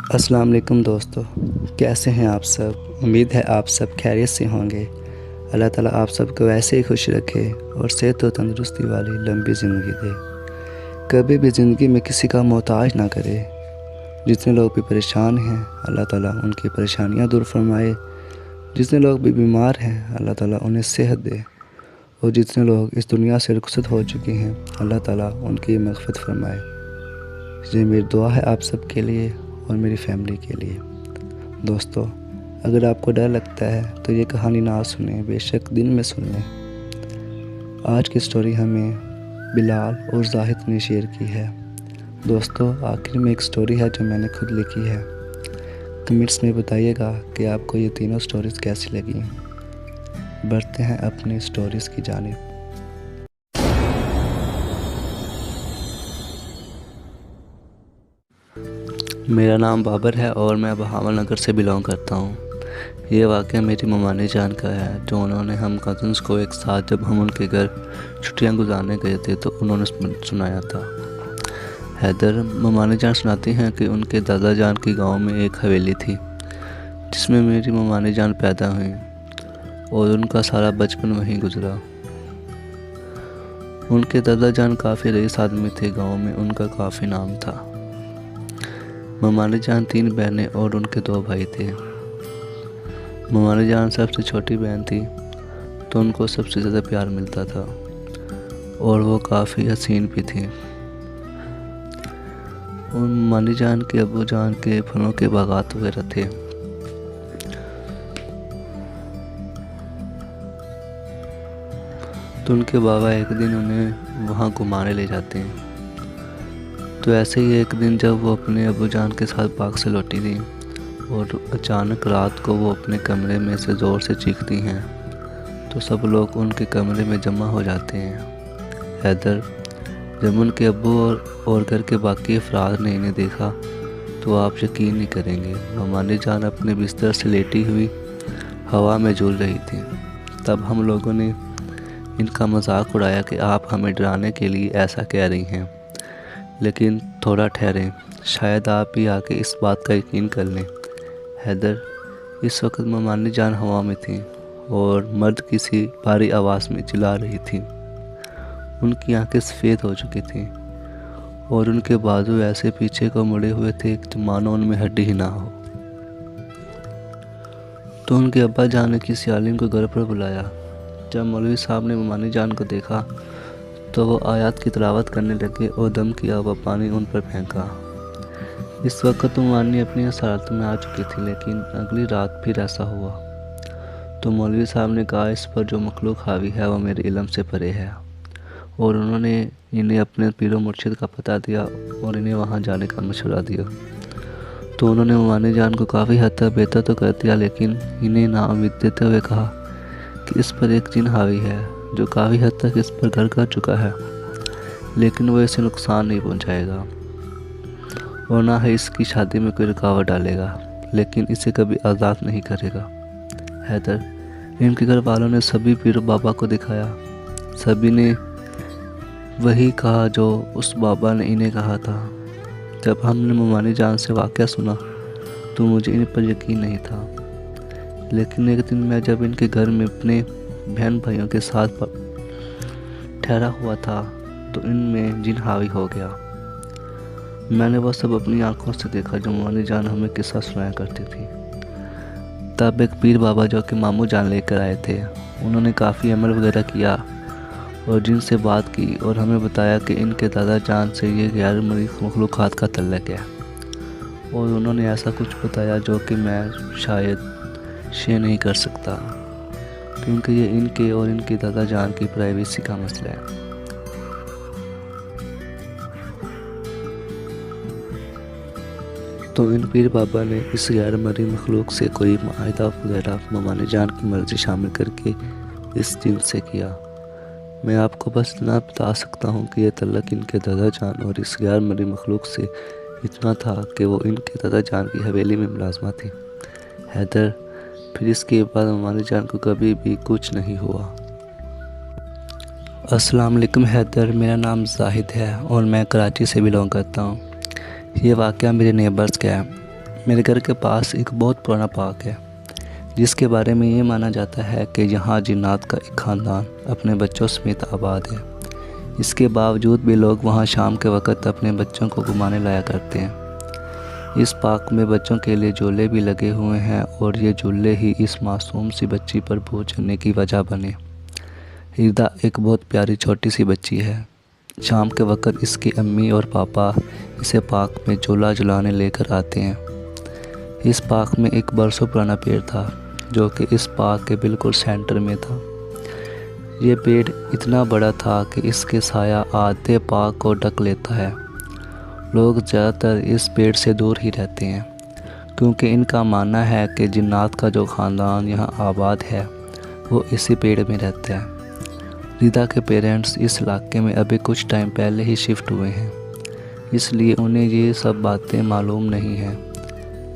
अस्सलाम वालेकुम दोस्तों, कैसे हैं आप सब। उम्मीद है आप सब खैरियत से होंगे। अल्लाह ताला आप सबको ऐसे ही खुश रखे और सेहत और तंदुरुस्ती वाली लंबी ज़िंदगी दे। कभी भी ज़िंदगी में किसी का मोहताज ना करे। जितने लोग भी परेशान हैं अल्लाह ताला उनकी परेशानियां दूर फरमाए। जितने लोग भी बीमार हैं अल्लाह ताला उन्हें सेहत दे। और जितने लोग इस दुनिया से रुखसत हो चुके हैं अल्लाह ताला उनकी मग़फ़िरत फरमाए। ये मेरी दुआ है आप सब के लिए और मेरी फैमिली के लिए। दोस्तों, अगर आपको डर लगता है तो ये कहानी ना सुने, बेशक दिन में सुन लें। आज की स्टोरी हमें बिलाल और जाहिद ने शेयर की है। दोस्तों, आखिर में एक स्टोरी है जो मैंने खुद लिखी है। कमेंट्स में बताइएगा कि आपको ये तीनों स्टोरीज़ कैसी लगी। बढ़ते हैं अपनी स्टोरीज़ की जानिब। मेरा नाम बाबर है और मैं बहावल नगर से बिलोंग करता हूँ। ये वाक़या मेरी ममानी जान का है, जो उन्होंने हम कज़न्स को एक साथ जब हम उनके घर छुट्टियाँ गुजारने गए थे तो उन्होंने सुनाया था। हैदर ममानी जान सुनाती हैं कि उनके दादा जान की गांव में एक हवेली थी जिसमें मेरी ममानी जान पैदा हुई और उनका सारा बचपन वहीं गुजरा। उनके दादा जान काफ़ी रईस आदमी थे, गाँव में उनका काफ़ी नाम था। ममानी जान 3 बहनें और उनके 2 भाई थे। ममानी जान सबसे छोटी बहन थी तो उनको सबसे ज़्यादा प्यार मिलता था और वो काफ़ी हसीन भी थी। उन ममानी जान के अब्बू जान के फलों के बागात वगैरह थे। तो उनके बाबा एक दिन उन्हें वहाँ घुमाने ले जाते हैं। तो ऐसे ही एक दिन जब वो अपने अब्बू जान के साथ बाग से लौटी थी और अचानक रात को वो अपने कमरे में से ज़ोर से चीखती हैं, तो सब लोग उनके कमरे में जमा हो जाते हैं। हैदर, जब उनके अब्बू और घर के बाकी अफराद ने इन्हें देखा तो आप यकीन नहीं करेंगे, ममानी जान अपने बिस्तर से लेटी हुई हवा में झूल रही थी। तब हम लोगों ने इनका मजाक उड़ाया कि आप हमें डराने के लिए ऐसा कह रही हैं, लेकिन थोड़ा ठहरें, शायद आप भी आके इस बात का यकीन कर लें। हैदर, इस वक्त ममानी जान हवा में थी और मर्द किसी भारी आवाज़ में चिल्ला रही थी। उनकी आंखें सफ़ेद हो चुकी थीं और उनके बाजू ऐसे पीछे को मुड़े हुए थे कि मानो उनमें हड्डी ही ना हो। तो उनके अब्बा जान ने किसी आलिम को घर पर बुलाया। जब मौलवी साहब ने ममानी जान को देखा तो वो आयत की तिलावत करने लगे और दम किया हुआ पानी उन पर फेंका। इस वक्त ममानी अपनी हसारत में आ चुकी थी, लेकिन अगली रात फिर ऐसा हुआ। तो मौलवी साहब ने कहा, इस पर जो मखलूक हावी है वो मेरे इल्म से परे है। और उन्होंने इन्हें अपने पीरो मुर्शिद का पता दिया और इन्हें वहाँ जाने का मशवरा दिया। तो उन्होंने ममानी जान को काफ़ी हद तक बेहतर तो कर दिया, लेकिन इन्हें नाउम्मीद देते हुए कहा कि इस पर एक जिन हावी है जो काफ़ी हद तक इस पर घर कर चुका है, लेकिन वो इसे नुकसान नहीं पहुंचाएगा और ना ही इसकी शादी में कोई रुकावट डालेगा, लेकिन इसे कभी आज़ाद नहीं करेगा। हैदर, इनके घर वालों ने सभी पीर बाबा को दिखाया। सभी ने वही कहा जो उस बाबा ने इन्हें कहा था। जब हमने ममानी जान से वाक़या सुना तो मुझे इन पर यकीन नहीं था, लेकिन एक दिन मैं जब इनके घर में अपने बहन भाइयों के साथ ठहरा हुआ था तो इनमें जिन हावी हो गया। मैंने वो सब अपनी आंखों से देखा जो ममानी जान हमें किस्सा सुनाया करती थी। तब एक पीर बाबा जो कि मामू जान लेकर आए थे, उन्होंने काफ़ी अमल वगैरह किया और जिनसे बात की और हमें बताया कि इनके दादा जान से ये गैर मरीज़ मखलूक़ात का तल्लुक़ है। और उन्होंने ऐसा कुछ बताया जो कि मैं शायद शेयर नहीं कर सकता, क्योंकि ये इनके और इनके दादा जान की प्राइवेसी का मसला है। तो इन पीर बाबा ने इस गैर मरी मखलूक से कोई माहिदा वगैरह ममानी जान की मर्जी शामिल करके इस जिन से किया। मैं आपको बस इतना बता सकता हूँ कि यह तल्लुक़ इनके दादा जान और इस गैर मरी मखलूक से इतना था कि वो इनके दादा जान की हवेली में मुलाजमा थी। हैदर, फिर इसके बाद ममानी जान को कभी भी कुछ नहीं हुआ। अस्सलाम वालेकुम हैदर, मेरा नाम जाहिद है और मैं कराची से बिलोंग करता हूँ। ये वाक़या मेरे नेबर्स का है। मेरे घर के पास एक बहुत पुराना पार्क है जिसके बारे में ये माना जाता है कि यहाँ जिन्नात का एक ख़ानदान अपने बच्चों समेत आबाद है। इसके बावजूद भी लोग वहाँ शाम के वक़्त अपने बच्चों को घुमाने लाया करते हैं। इस पार्क में बच्चों के लिए झूले भी लगे हुए हैं और ये झूले ही इस मासूम सी बच्ची पर बोझ बनने की वजह बने। रिदा एक बहुत प्यारी छोटी सी बच्ची है। शाम के वक़्त इसकी अम्मी और पापा इसे पार्क में झूला झुलाने लेकर आते हैं। इस पार्क में एक बरसों पुराना पेड़ था जो कि इस पार्क के बिल्कुल सेंटर में था। ये पेड़ इतना बड़ा था कि इसके साया आधे पार्क को ढक लेता है। लोग ज़्यादातर इस पेड़ से दूर ही रहते हैं क्योंकि इनका मानना है कि जिन्नात का जो ख़ानदान यहाँ आबाद है वो इसी पेड़ में रहता है। रिदा के पेरेंट्स इस इलाके में अभी कुछ टाइम पहले ही शिफ्ट हुए हैं, इसलिए उन्हें ये सब बातें मालूम नहीं हैं।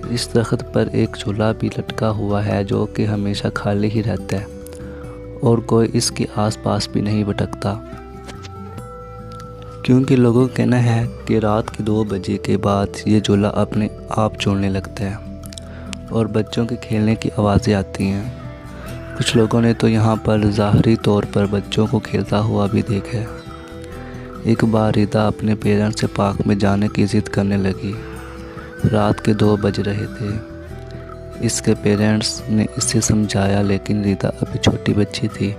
इस दरख्त पर एक झूला भी लटका हुआ है जो कि हमेशा खाली ही रहता है और कोई इसके आसपास भी नहीं भटकता, क्योंकि लोगों का कहना है कि रात के 2 बजे के बाद ये झूला अपने आप झूलने लगता है और बच्चों के खेलने की आवाज़ें आती हैं। कुछ लोगों ने तो यहाँ पर ज़ाहरी तौर पर बच्चों को खेलता हुआ भी देखा है। एक बार रिदा अपने पेरेंट्स से पार्क में जाने की ज़िद करने लगी। रात के 2 बज रहे थे। इसके पेरेंट्स ने इसे समझाया, लेकिन रिदा अभी छोटी बच्ची थी,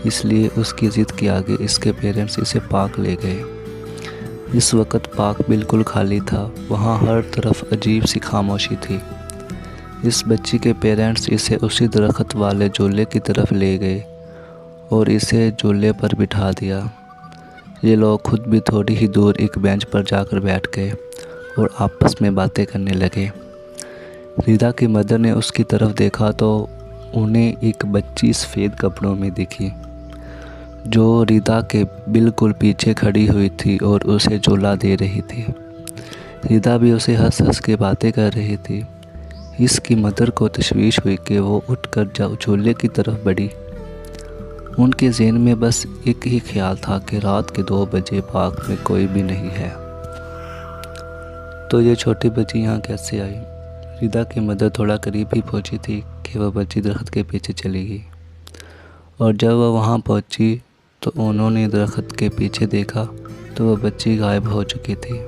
इसलिए उसकी ज़िद के आगे इसके पेरेंट्स इसे पार्क ले गए। इस वक्त पार्क बिल्कुल खाली था, वहाँ हर तरफ अजीब सी खामोशी थी। इस बच्ची के पेरेंट्स इसे उसी दरख्त वाले झूले की तरफ ले गए और इसे झूले पर बिठा दिया। ये लोग खुद भी थोड़ी ही दूर एक बेंच पर जाकर बैठ गए और आपस में बातें करने लगे। रिदा की मदर ने उसकी तरफ देखा तो उन्हें एक बच्ची सफ़ेद कपड़ों में दिखी जो रिदा के बिल्कुल पीछे खड़ी हुई थी और उसे झूला दे रही थी। रिदा भी उसे हंस हंस के बातें कर रही थी। इसकी मदर को तशवीश हुई कि वो उठकर झूले की तरफ बढ़ी। उनके ज़हन में बस एक ही ख्याल था कि रात के 2 बजे पार्क में कोई भी नहीं है, तो ये छोटी बच्ची यहाँ कैसे आई। रिदा की मदर थोड़ा करीब ही पहुँची थी कि वह बच्ची दरख्त के पीछे चली गई, और जब वह वहाँ पहुँची तो उन्होंने दरख्त के पीछे देखा तो वह बच्ची गायब हो चुकी थी।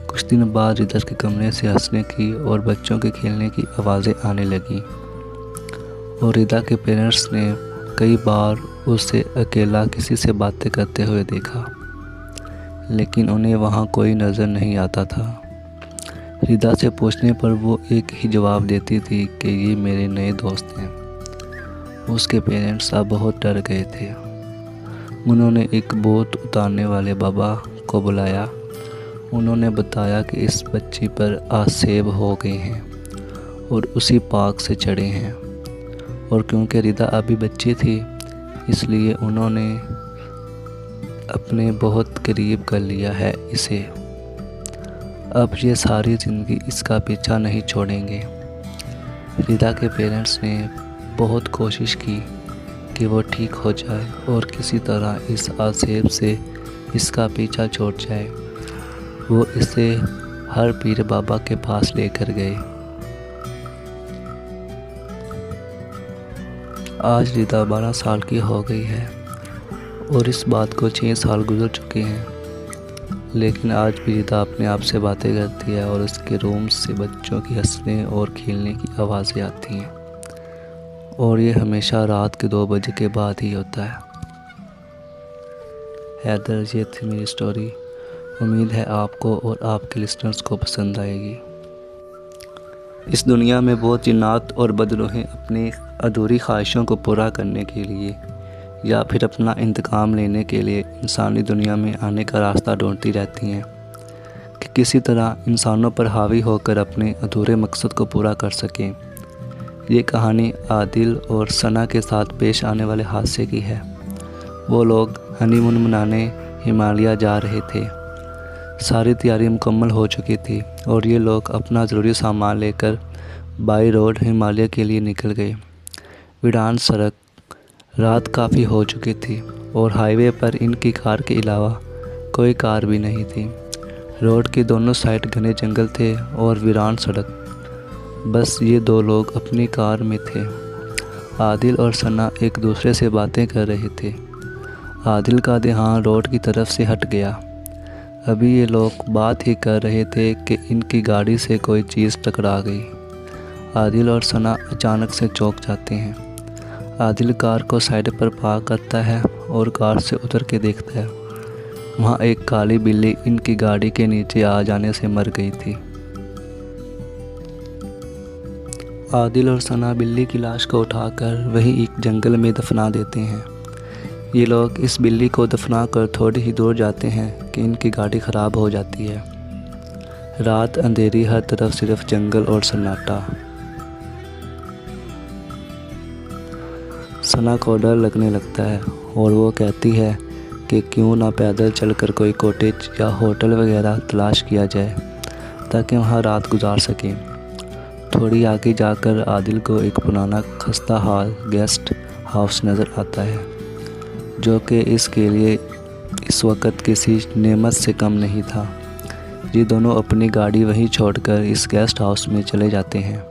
कुछ दिन बाद रिदा के कमरे से हंसने की और बच्चों के खेलने की आवाज़ें आने लगीं और रिदा के पेरेंट्स ने कई बार उसे अकेला किसी से बातें करते हुए देखा, लेकिन उन्हें वहाँ कोई नज़र नहीं आता था। रिदा से पूछने पर वो एक ही जवाब देती थी कि ये मेरे नए दोस्त हैं। उसके पेरेंट्स अब बहुत डर गए थे। उन्होंने एक बोत उतारने वाले बाबा को बुलाया। उन्होंने बताया कि इस बच्ची पर आसेब हो गए हैं और उसी पार्क से चढ़े हैं, और क्योंकि रिदा अभी बच्ची थी इसलिए उन्होंने अपने बहुत करीब कर लिया है इसे। अब ये सारी ज़िंदगी इसका पीछा नहीं छोड़ेंगे। रिदा के पेरेंट्स ने बहुत कोशिश की कि वो ठीक हो जाए और किसी तरह इस आसेब से इसका पीछा छूट जाए। वो इसे हर पीर बाबा के पास लेकर गए। आज रिदा 12 साल की हो गई है और इस बात को 6 साल गुजर चुके हैं, लेकिन आज भी रिदा अपने आप से बातें करती है और उसके रूम से बच्चों की हंसने और खेलने की आवाज़ें आती हैं, और ये हमेशा रात के 2 बजे के बाद ही होता है। हैदर, ये थी मेरी स्टोरी। उम्मीद है आपको और आपके लिसनर्स को पसंद आएगी। इस दुनिया में बहुत जिन्नात और बदरूहें अपनी अधूरी ख्वाहिशों को पूरा करने के लिए या फिर अपना इंतकाम लेने के लिए इंसानी दुनिया में आने का रास्ता ढूंढती रहती हैं कि किसी तरह इंसानों पर हावी होकर अपने अधूरे मकसद को पूरा कर सकें। ये कहानी आदिल और सना के साथ पेश आने वाले हादसे की है। वो लोग हनीमून मनाने हिमालय जा रहे थे। सारी तैयारी मुकम्मल हो चुकी थी और ये लोग अपना ज़रूरी सामान लेकर बाई रोड हिमालय के लिए निकल गए। वीरान सड़क, रात काफ़ी हो चुकी थी और हाईवे पर इनकी कार के अलावा कोई कार भी नहीं थी। रोड के दोनों साइड घने जंगल थे और वीरान सड़क। बस ये दो लोग अपनी कार में थे। आदिल और सना एक दूसरे से बातें कर रहे थे। आदिल का ध्यान रोड की तरफ से हट गया। अभी ये लोग बात ही कर रहे थे कि इनकी गाड़ी से कोई चीज़ टकरा गई। आदिल और सना अचानक से चौंक जाते हैं। आदिल कार को साइड पर पार्क करता है और कार से उतर के देखता है। वहाँ एक काली बिल्ली इनकी गाड़ी के नीचे आ जाने से मर गई थी। आदिल और सना बिल्ली की लाश को उठाकर वहीं एक जंगल में दफना देते हैं। ये लोग इस बिल्ली को दफना कर थोड़ी ही दूर जाते हैं कि इनकी गाड़ी ख़राब हो जाती है। रात अंधेरी, हर तरफ सिर्फ जंगल और सन्नाटा। सना को डर लगने लगता है और वो कहती है कि क्यों ना पैदल चलकर कोई कॉटेज या होटल वगैरह तलाश किया जाए ताकि वहाँ रात गुजार सकें। थोड़ी आगे जाकर आदिल को एक पुराना खस्ता हाल गेस्ट हाउस नज़र आता है, जो कि इसके लिए इस वक्त किसी नेमत से कम नहीं था। ये दोनों अपनी गाड़ी वहीं छोड़कर इस गेस्ट हाउस में चले जाते हैं।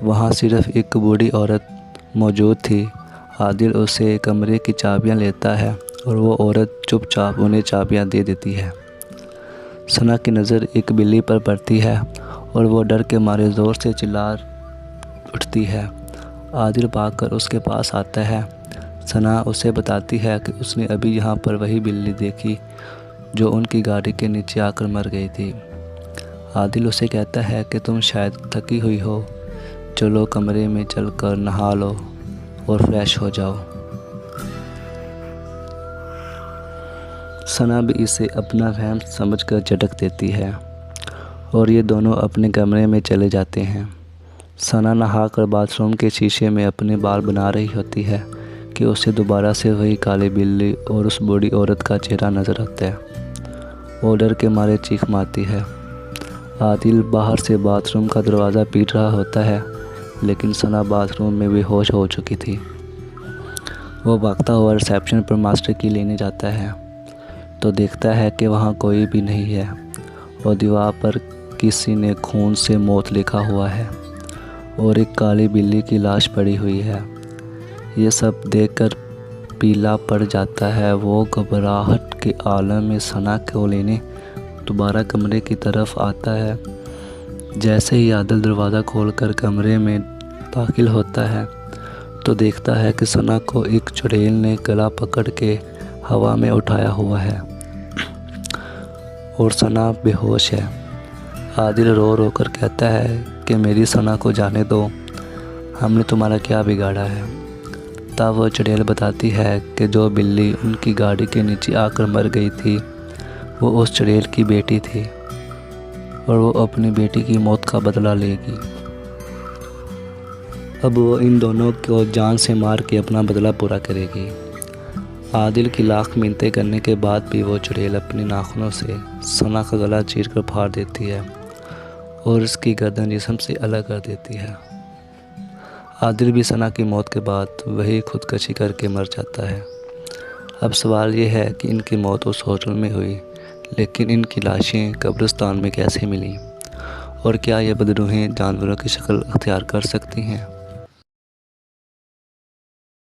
वहाँ सिर्फ एक बूढ़ी औरत मौजूद थी। आदिल उसे कमरे की चाबियाँ लेता है और वो औरत चुपचाप उन्हें चाबियाँ दे देती है। सना की नज़र एक बिल्ली पर पड़ती है और वो डर के मारे ज़ोर से चिल्ला उठती है। आदिल भागकर उसके पास आता है। सना उसे बताती है कि उसने अभी यहाँ पर वही बिल्ली देखी जो उनकी गाड़ी के नीचे आकर मर गई थी। आदिल उसे कहता है कि तुम शायद थकी हुई हो, चलो कमरे में चलकर नहा लो और फ्रेश हो जाओ। सना भी इसे अपना वहम समझकर झटक देती है और ये दोनों अपने कमरे में चले जाते हैं। सना नहाकर बाथरूम के शीशे में अपने बाल बना रही होती है कि उसे दोबारा से वही काली बिल्ली और उस बूढ़ी औरत का चेहरा नज़र आता है। वो डर के मारे चीख मारती है। आदिल बाहर से बाथरूम का दरवाज़ा पीट रहा होता है, लेकिन सना बाथरूम में बेहोश हो चुकी थी। वो भागता हुआ रिसेप्शन पर मास्टर की लेने जाता है तो देखता है कि वहाँ कोई भी नहीं है और दीवार पर किसी ने खून से मौत लिखा हुआ है और एक काली बिल्ली की लाश पड़ी हुई है। ये सब देखकर पीला पड़ जाता है। वो घबराहट के आलम में सना को लेने दोबारा कमरे की तरफ आता है। जैसे ही आदिल दरवाज़ा खोलकर कमरे में दाखिल होता है तो देखता है कि सना को एक चुड़ैल ने गला पकड़ के हवा में उठाया हुआ है और सना बेहोश है। आदिल रो रो कर कहता है कि मेरी सना को जाने दो, हमने तुम्हारा क्या बिगाड़ा है। तब वो चुड़ैल बताती है कि जो बिल्ली उनकी गाड़ी के नीचे आकर मर गई थी वो उस चुड़ैल की बेटी थी और वो अपनी बेटी की मौत का बदला लेगी। अब वो इन दोनों को जान से मार के अपना बदला पूरा करेगी। आदिल की लाख मिन्नतें करने के बाद भी वो चुड़ैल अपनी नाखूनों से सना का गला चीर कर फाड़ देती है और उसकी गर्दन जिस्म से अलग कर देती है। आदिल भी सना की मौत के बाद वही खुदकशी करके मर जाता है। अब सवाल ये है कि इनकी मौत उस होटल में हुई, लेकिन इनकी लाशें कब्रिस्तान में कैसे मिलीं और क्या ये बदरूहें जानवरों की शक्ल अख्तियार कर सकती हैं।